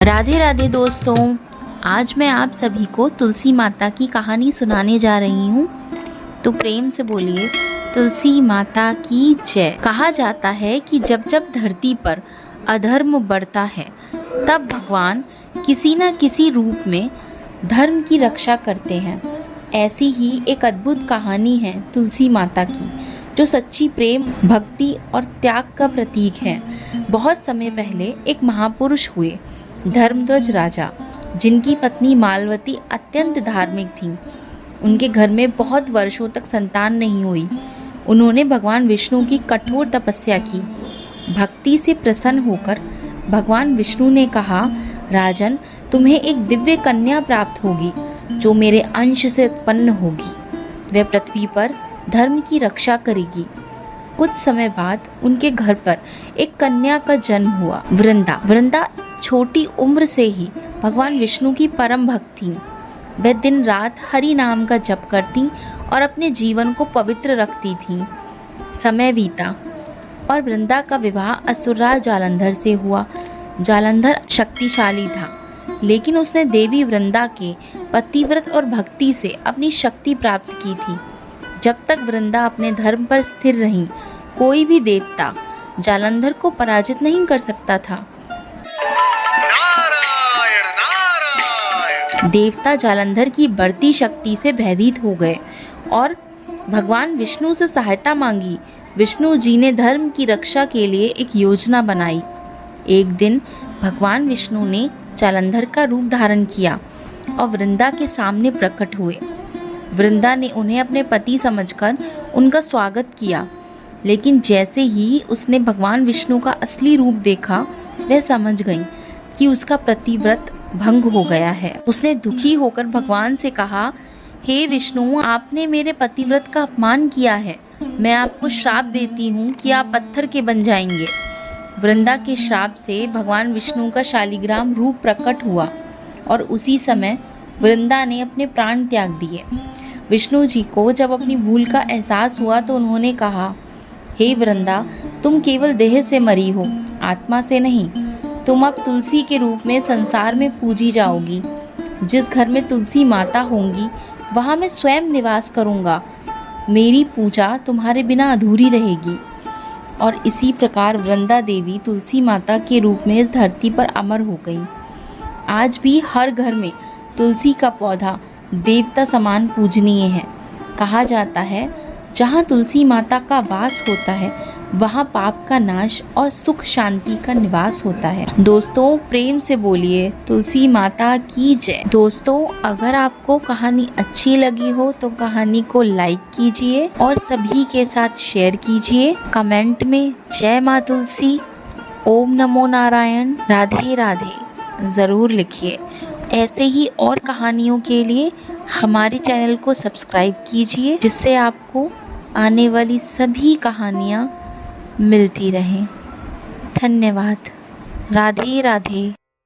राधे राधे दोस्तों, आज मैं आप सभी को तुलसी माता की कहानी सुनाने जा रही हूँ। तो प्रेम से बोलिए तुलसी माता की जय। कहा जाता है कि जब जब धरती पर अधर्म बढ़ता है तब भगवान किसी न किसी रूप में धर्म की रक्षा करते हैं। ऐसी ही एक अद्भुत कहानी है तुलसी माता की, जो सच्ची प्रेम, भक्ति और त्याग का प्रतीक है। बहुत समय पहले एक महापुरुष हुए, धर्मध्वज राजा, जिनकी पत्नी मालवती अत्यंत धार्मिक थीं। उनके घर में बहुत वर्षों तक संतान नहीं हुई। उन्होंने भगवान विष्णु की कठोर तपस्या की। भक्ति से प्रसन्न होकर भगवान विष्णु ने कहा, राजन, तुम्हें एक दिव्य कन्या प्राप्त होगी जो मेरे अंश से उत्पन्न होगी। वह पृथ्वी पर धर्म की रक्षा करेगी। कुछ समय बाद उनके घर पर एक कन्या का जन्म हुआ, वृंदा छोटी उम्र से ही भगवान विष्णु की परम भक्त थीं। वह दिन रात हरि नाम का जप करती और अपने जीवन को पवित्र रखती थीं। समय बीता और वृंदा का विवाह असुरराज जालंधर से हुआ। जालंधर शक्तिशाली था, लेकिन उसने देवी वृंदा के पतिव्रत और भक्ति से अपनी शक्ति प्राप्त की थी। जब तक वृंदा अपने धर्म पर स्थिर रही, कोई भी देवता जालंधर को पराजित नहीं कर सकता था। देवता जालंधर की बढ़ती शक्ति से भयभीत हो गए और भगवान विष्णु से सहायता मांगी। विष्णु जी ने धर्म की रक्षा के लिए एक योजना बनाई। एक दिन भगवान विष्णु ने जालंधर का रूप धारण किया और वृंदा के सामने प्रकट हुए। वृंदा ने उन्हें अपने पति समझकर उनका स्वागत किया, लेकिन जैसे ही उसने भगवान विष्णु का असली रूप देखा, वह समझ गई कि उसका पतिव्रत भंग हो गया है। उसने दुखी होकर भगवान से कहा, हे विष्णु, आपने मेरे पतिव्रत का अपमान किया है। मैं आपको श्राप देती हूँ कि आप पत्थर के बन जाएंगे। वृंदा के श्राप से भगवान विष्णु का शालिग्राम रूप प्रकट हुआ और उसी समय वृंदा ने अपने प्राण त्याग दिए। विष्णु जी को जब अपनी भूल का एहसास हुआ तो उन्होंने कहा, हे वृंदा, तुम केवल देह से मरी हो, आत्मा से नहीं। तुम अब तुलसी के रूप में संसार में पूजी जाओगी। जिस घर में तुलसी माता होंगी वहाँ मैं स्वयं निवास करूँगा। मेरी पूजा तुम्हारे बिना अधूरी रहेगी। और इसी प्रकार वृंदा देवी तुलसी माता के रूप में इस धरती पर अमर हो गई। आज भी हर घर में तुलसी का पौधा देवता समान पूजनीय है। कहा जाता है, जहाँ तुलसी माता का वास होता है वहाँ पाप का नाश और सुख शांति का निवास होता है। दोस्तों, प्रेम से बोलिए तुलसी माता की जय। दोस्तों, अगर आपको कहानी अच्छी लगी हो तो कहानी को लाइक कीजिए और सभी के साथ शेयर कीजिए। कमेंट में जय माँ तुलसी, ओम नमो नारायण, राधे राधे ज़रूर लिखिए। ऐसे ही और कहानियों के लिए हमारे चैनल को सब्सक्राइब कीजिए, जिससे आपको आने वाली सभी कहानियाँ मिलती रहें। धन्यवाद। राधे राधे।